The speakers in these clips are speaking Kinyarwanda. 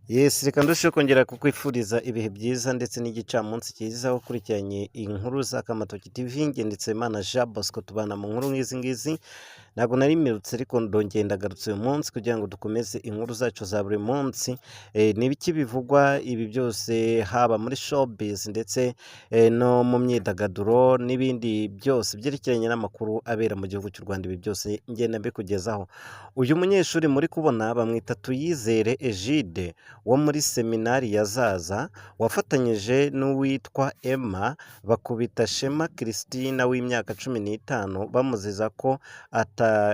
Yes, reka ndusheho kongera kukwifuriza ibihe byiza ndetse n'igicamunsi cyiza aho ukurikiranye inkuru za Kamatoki TV nge ndetse Imana Jean Bosco tubana mu nkuru nk'izi ngizi. Ntabwo nari mperutse ariko ndongeye ndagarutse uyu munsi kugira ngo dukomeze inkuru zacu za buri munsi. Ni ibiki bivugwa ibi byose haba muri showbiz ndetse no mu myidagaduro n'ibindi byose byerekeranye n'amakuru abera mu gihugu cy'u Rwanda, ibi byose ngenda mbikugezaho. Uyu munyeshuri muri kubona bamwita Tuyizere Egide wo muri seminari ya Zaza wafatanyije n'uwitwa Emma bakubita Shema Christina w'imyaka 15 bamuziza ko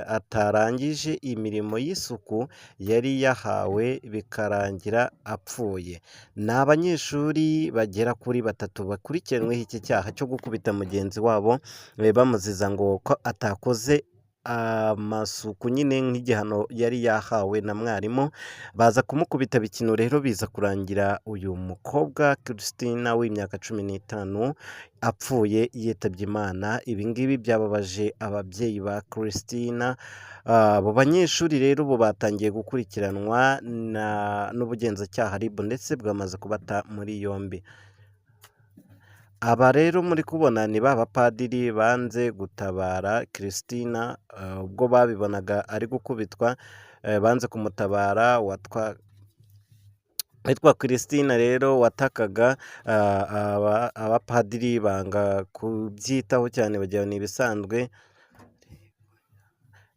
atarangije imirimo y'isuku yari yahawe bikarangira apfuye. Ni abanyeshuri bagera kuri batatu bakurikiranweho iki cyaha cyo gukubita mugenzi wabo bamuziza ngo ko atakoze amasuku nyine nk'igihano yari yahawe na mwarimu, baza kumukubita bikino rero biza kurangira uyu mukobwa Christina w'imyaka 15 apfuye yitabye Imana. Ibi ngibi byababaje ababyeyi ba Christina. Abo banyeshuri rero bo batangiye gukurikiranwa n'ubugenzacyaha RIB ndetse bwamaze kubata muri yombi. Aba rero muri kubona ni ba bapadiri banze gutabara Christina ubwo babibonaga ari gukubitwa, banze kumutabara. Witwa Christina rero watakaga abapadiri banga kubyitaho cyane bagira ni ibisanzwe.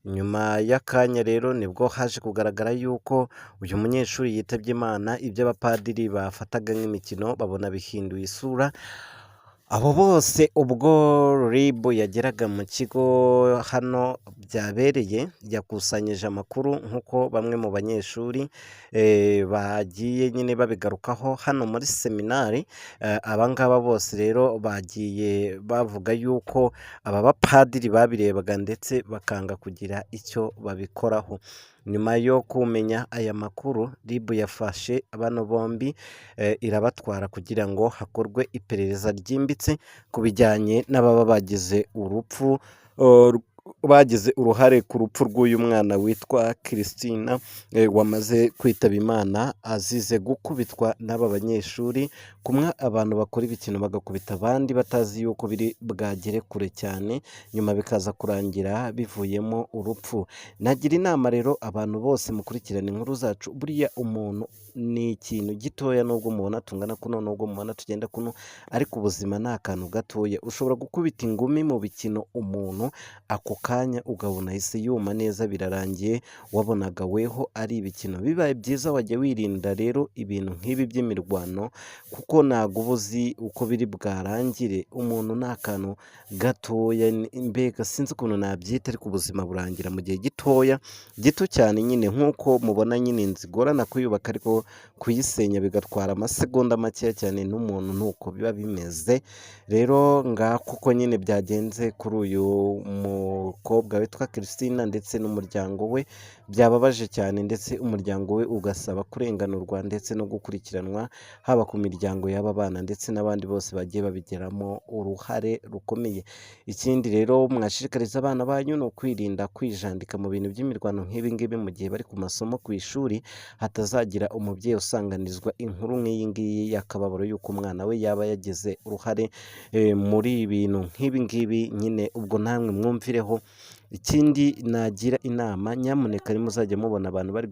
Nyuma y'akanya rero nibwo haje kugaragara yuko uyu munyeshuri yitabye Imana. Ibyo abapadiri bafataga nk'imikino babona bihinduye isura. Abo bose ubwo RIB yageraga mu kigo hano byabereye yakusanyije amakuru nk'uko bamwe mu banyeshuri bagiye nyine babigarukaho hano muri seminari. Abangaba bose rero bagiye bavuga yuko aba bapadiri babirebaga ndetse bakanga kugira icyo babikoraho. Nyuma yo kumenya aya makuru RIB yafashe bano bombi irabatwara kugira ngo hakorwe iperereza ryimbitse ku bijyanye n'ababa bagize uruhare ku rupfu rw'uyu mwana witwa Christina wamaze kwitaba Imana azize gukubitwa n'aba banyeshuri. Kumwe abantu bakora ibikino bagakubita abandi batazi yuko biri bwagere kure cyane, nyuma bikaza kurangira bivuyemo urupfu. Nagira inama rero abantu bose mukurikirana inkuru zacu, buriya umuntu ni ikintu gitoya nubwo mubona tungana kuno, nubwo mubona tugenda kuno, ariko ubuzima ni akantu gatoya. Ushobora gukubita ingumi mu bikino umuntu ako kanya ukabona ahise yuma neza birarangiye, wabonaga weho ari ibikino. Bibaye byiza wajya wirinda rero ibintu nk'ibi by'imirwano kuko ntabwo uba uzi uko biri bwarangire. Umuntu ni akantu gatoya, mbega sinzi ukuntu nabyita, ariko ubuzima burangira mu gihe gito cyane nyine. Nk'uko mubona nyine inzu igorana kuyubaka ariko kuyisenya bigatwara amasegonda makeya cyane, n'umuntu nuko biba bimeze. Rero kuko nyine byagenze kuri uyu mukobwa witwa Christina ndetse n'umuryango we, byababaje cyane ndetse umuryango we ugasaba kurenganurwa ndetse no gukurikiranwa, haba ku miryango y'aba bana ndetse n'abandi bose bagiye babigiramo uruhare rukomeye. Ikindi rero mwashishikariza abana banyu ni ukwirinda kwijandika mu bintu by'imirwano nk'ibi ngibi mu gihe bari ku masomo ku ishuri, hatazagira umubyeyi usanganizwa inkuru nk'iyi ngiyi y'akababaro y'uko umwana we yaba yagize uruhare muri ibintu nk'ibi ngibi nyine. Ubwo namwe mwumvireho. Ikindi nagira inama, nyamuneka nimuzajya mubona abantu bari